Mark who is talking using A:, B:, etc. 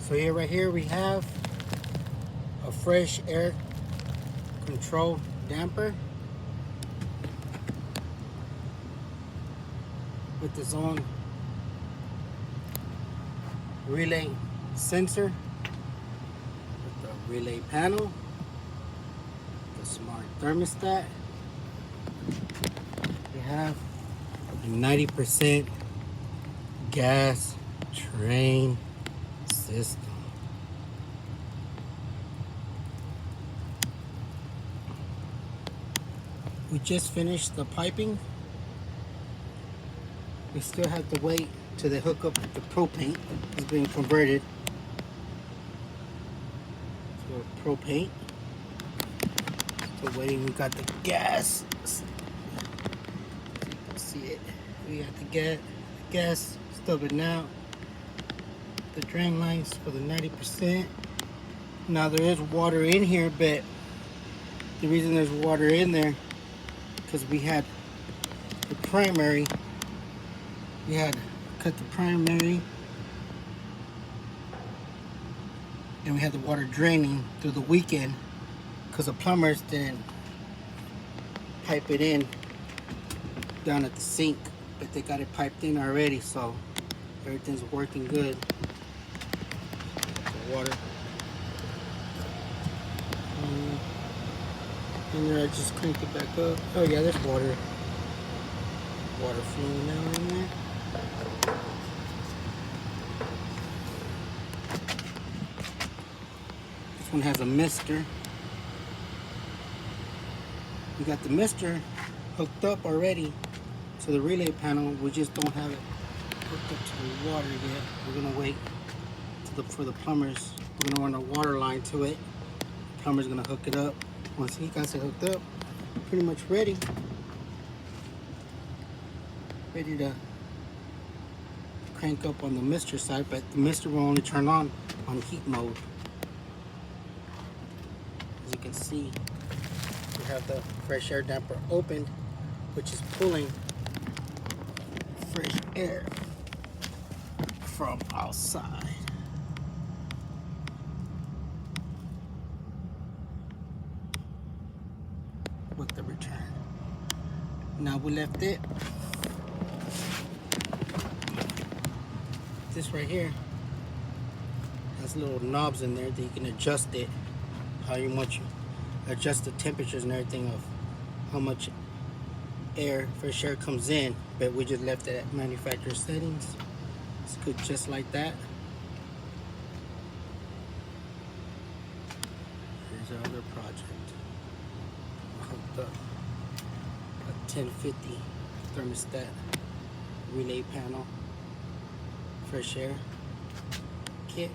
A: So here, right here, we have a fresh air control damper with its own relay sensor, with the relay panel, the smart thermostat. We have a 90% gas Trane system. We just finished the piping. We still have to wait till they hook up the propane. It's being converted to a propane. Still waiting. We got the gas. So you can see it. We got the gas stubbing out. The drain lines for the 90%. Now there is water in here, but the reason there's water in there because we had the primary. We had cut the primary, and we had the water draining through the weekend because the plumbers didn't pipe it in down at the sink, but they got it piped in already, so everything's working good. The water. And there, I just cranked it back up. Oh yeah, there's water flowing now in there. This one has a mister. We got the mister hooked up already to the relay panel. We just don't have it hooked up to the water yet. We're gonna wait for the plumbers. We're gonna run a water line to it. The plumber's gonna hook it up. Once he got it hooked up, pretty much ready to crank up on the mister side, but the mister will only turn on heat mode. As you can see, we have the fresh air damper opened, which is pulling fresh air from outside. With the return. Now we left it. This right here has little knobs in there that you can adjust it how you want you adjust the temperatures and everything of how much fresh air comes in, but we just left it at manufacturer settings. It's good just like that. Here's our other project. Hooked up a 1050 thermostat relay panel, fresh air kit.